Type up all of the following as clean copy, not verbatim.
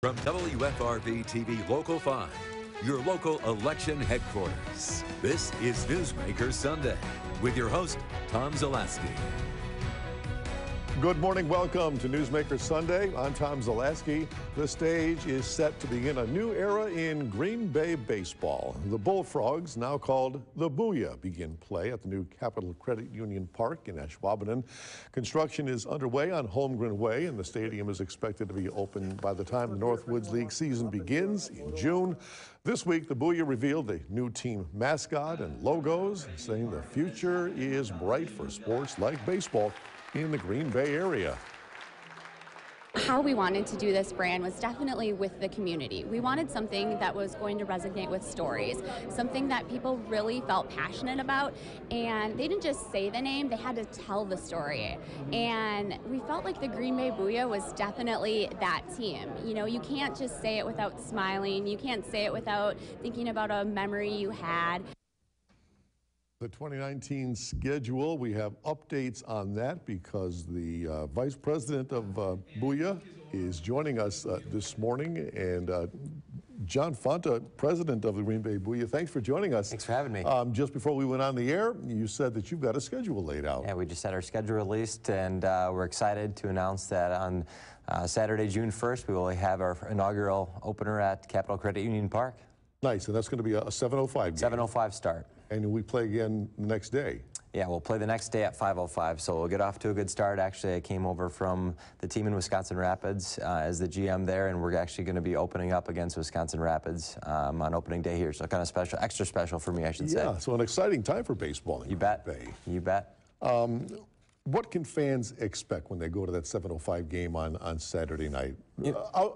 From WFRB TV Local 5, your local election headquarters, this is Newsmaker Sunday with your host, Tom Zalaski. Good morning. Welcome to Newsmaker Sunday. I'm Tom Zalaski. The stage is set to begin a new era in Green Bay baseball. The Bullfrogs, now called the Booyah, begin play at the new Capital Credit Union Park in Ashwaubenon. Construction is underway on Holmgren Way, and the stadium is expected to be open by the time the Northwoods League season begins in June. This week, the Booyah revealed a new team mascot and logos, saying the future is bright for sports like baseball in the Green Bay area. How we wanted to do this brand was definitely with the community. We wanted something that was going to resonate with stories, something that people really felt passionate about, and they didn't just say the name, they had to tell the story. And we felt like the Green Bay Booyah was definitely that team. You know, you can't just say it without smiling, you can't say it without thinking about a memory you had. The 2019 schedule, we have updates on that because the Vice President of Booyah is joining us this morning, and John Fanta, President of the Green Bay Booyah, thanks for joining us. Thanks for having me. Just before we went on the air, you said that you've got a schedule laid out. Yeah, we just had our schedule released, and we're excited to announce that on Saturday, June 1st, we will have our inaugural opener at Capital Credit Union Park. Nice, and that's going to be a 7:05 game. 7:05 start. And we play again the next day. Yeah, we'll play the next day at 5:05, so we'll get off to a good start. Actually, I came over from the team in Wisconsin Rapids as the GM there, and we're actually going to be opening up against Wisconsin Rapids on opening day here. So kind of special, extra special for me, I should say. Yeah, so an exciting time for baseball in You Green bet. Bay. You bet. What can fans expect when they go to that 7:05 game on Saturday night,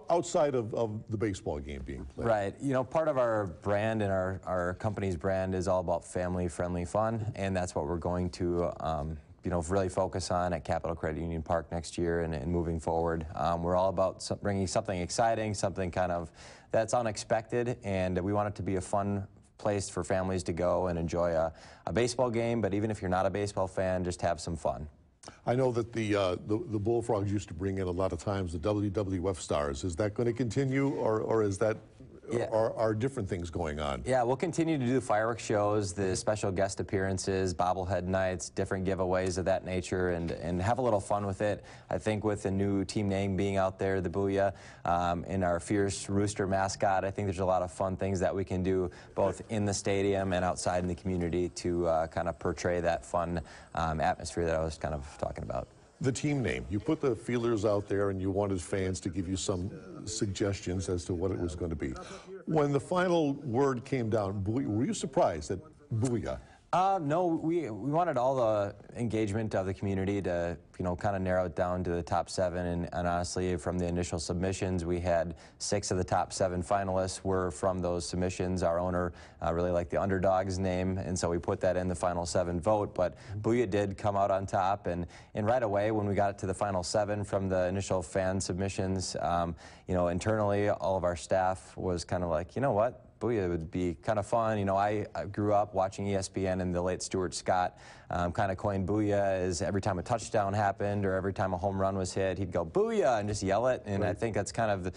outside of the baseball game being played? Right. You know, part of our brand and our company's brand is all about family-friendly fun, and that's what we're going to really focus on at Capital Credit Union Park next year and moving forward. We're all about bringing something exciting, something kind of that's unexpected, and we want it to be a fun place for families to go and enjoy a baseball game, but even if you're not a baseball fan, just have some fun. I know that the Bullfrogs used to bring in a lot of times the WWF stars. Is that going to continue, or is that are different things going on? Yeah, we'll continue to do fireworks shows, the special guest appearances, bobblehead nights, different giveaways of that nature, and have a little fun with it. I think with the new team name being out there, the Booyah, and our fierce rooster mascot, I think there's a lot of fun things that we can do both in the stadium and outside in the community to kind of portray that fun atmosphere that I was kind of talking about. The team name, you put the feelers out there and you wanted fans to give you some suggestions as to what it was going to be. When the final word came down, were you surprised at Booyah? No, we wanted all the engagement of the community to kind of narrow it down to the top 7, and honestly from the initial submissions we had 6 of the top 7 finalists were from those submissions. Our owner really liked the underdog's name, and so we put that in the final 7 vote, but Booyah did come out on top, and right away when we got it to the final 7 from the initial fan submissions, internally all of our staff was kind of like, you know what, Booyah would be kind of fun. You know, I grew up watching ESPN, and the late Stuart Scott kind of coined Booyah as every time a touchdown happened or every time a home run was hit, he'd go Booyah and just yell it. And right. I think that's kind of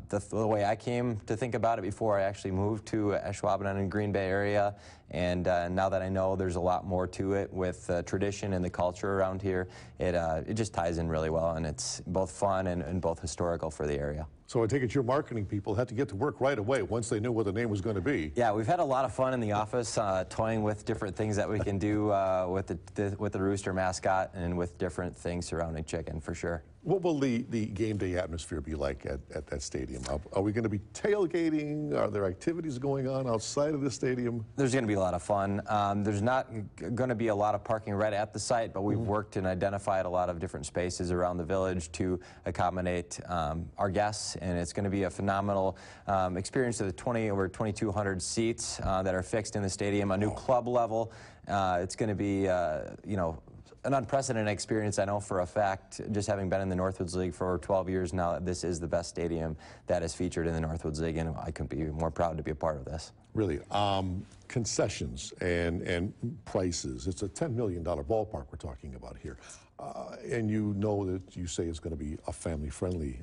the way I came to think about it before I actually moved to Ashwaubenon in Green Bay area. And now that I know there's a lot more to it with tradition and the culture around here, it just ties in really well, and it's both fun and both historical for the area. So I take it your marketing people had to get to work right away once they knew what the name was going to be. Yeah, we've had a lot of fun in the office toying with different things that we can do with the rooster mascot and with different things surrounding chicken, for sure. What will the game day atmosphere be like at that stadium? Are we going to be tailgating? Are there activities going on outside of the stadium? There's going to be a lot of fun. There's not going to be a lot of parking right at the site, but we've worked and identified a lot of different spaces around the village to accommodate our guests, and it's going to be a phenomenal experience of the over 2,200 seats that are fixed in the stadium, a new club level. It's going to be, an unprecedented experience. I know for a fact, just having been in the Northwoods League for 12 years now, this is the best stadium that is featured in the Northwoods League, and I couldn't be more proud to be a part of this. Really. Concessions and prices. It's a $10 million ballpark we're talking about here. And you know that you say it's going to be a family-friendly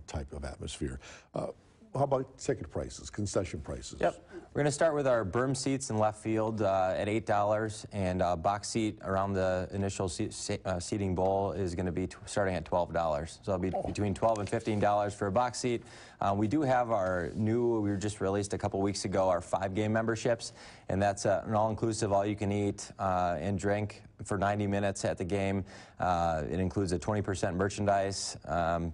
type of atmosphere. How about ticket prices, concession prices? Yep. We're going to start with our berm seats in left field at $8, and box seat around the initial seating bowl is going to be starting at $12. So it'll be between $12 and $15 for a box seat. We do have our new, we were just released a couple weeks ago, our 5-game memberships, and that's an all-inclusive, all-you-can-eat and drink for 90 minutes at the game. It includes a 20% merchandise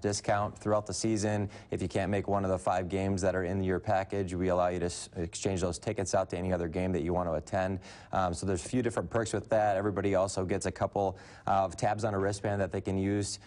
discount throughout the season. If you can't make one of the 5 games that are in your package, we allow you to exchange those tickets out to any other game that you want to attend. So there's a few different perks with that. Everybody also gets a couple of tabs on a wristband that they can use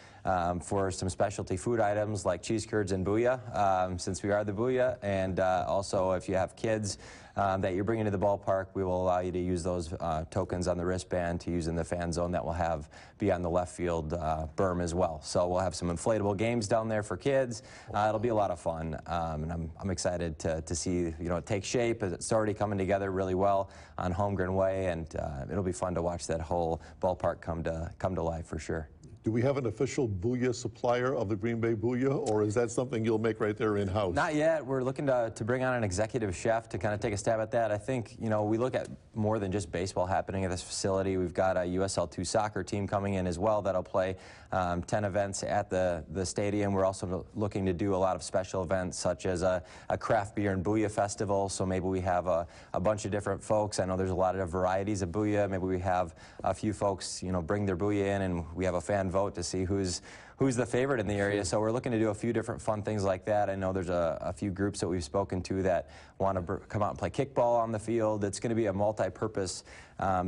for some specialty food items like cheese curds and Booyah, since we are the Booyah. And also, if you have kids that you're bringing to the ballpark, we will allow you to use those tokens on the wristband to use in the fan zone that we'll have be on the left field berm as well. So we'll have some inflatable games down there for kids. It'll be a lot of fun, and I'm excited to see it take shape. It's already coming together really well on Holmgren Way, and it'll be fun to watch that whole ballpark come to life for sure. Do we have an official Booyah supplier of the Green Bay Booyah, or is that something you'll make right there in-house? Not yet. We're looking to bring on an executive chef to kind of take a stab at that. I think, we look at more than just baseball happening at this facility. We've got a USL 2 soccer team coming in as well that'll play 10 events at the stadium. We're also looking to do a lot of special events, such as a craft beer and Booyah festival. So maybe we have a bunch of different folks. I know there's a lot of varieties of Booyah. Maybe we have a few folks, bring their Booyah in, and we have a fan vote to see who's the favorite in the area. So we're looking to do a few different fun things like that. I know there's a few groups that we've spoken to that want to come out and play kickball on the field. It's going to be a multi-purpose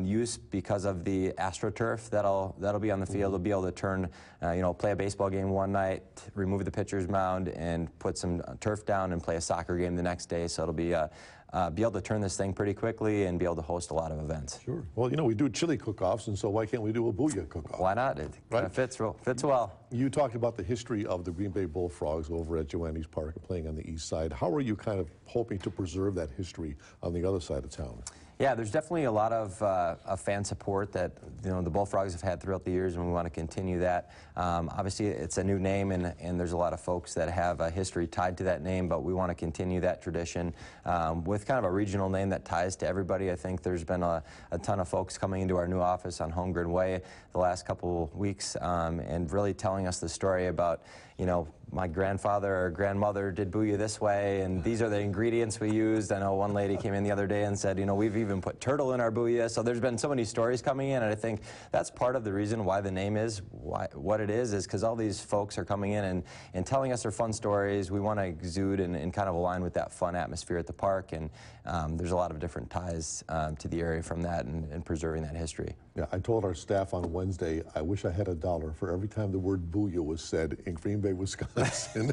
use because of the AstroTurf that'll be on the field. We'll be able to turn, play a baseball game one night, remove the pitcher's mound, and put some turf down and play a soccer game the next day. So it'll be able to turn this thing pretty quickly and be able to host a lot of events. Sure. Well, we do chili cook-offs, and so why can't we do a Booyah cook-off? Why not? It kind of fits well. You talked about the history of the Green Bay Bullfrogs over at Joannes Park playing on the east side. How are you kind of hoping to preserve that history on the other side of town? Yeah, there's definitely a lot of fan support that the Bullfrogs have had throughout the years, and we want to continue that. Obviously, it's a new name, and there's a lot of folks that have a history tied to that name, but we want to continue that tradition with kind of a regional name that ties to everybody. I think there's been a ton of folks coming into our new office on Holmgren Way the last couple weeks and really telling us the story about, my grandfather or grandmother did Booyah this way, and these are the ingredients we used. I know one lady came in the other day and said, we've even put turtle in our Booyah. So there's been so many stories coming in, and I think that's part of the reason why the name is what it is because all these folks are coming in and telling us their fun stories. We want to exude and kind of align with that fun atmosphere at the park, and there's a lot of different ties to the area from that and preserving that history. Yeah, I told our staff on Wednesday, I wish I had $1 for every time the word Booyah was said in Green Bay, Wisconsin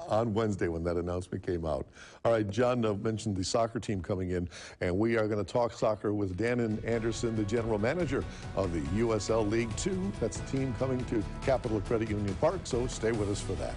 on Wednesday when that announcement came out. All right, John mentioned the soccer team coming in, and we are going to talk soccer with Dannon Anderson, the general manager of the USL League 2. That's the team coming to Capital Credit Union Park, so stay with us for that.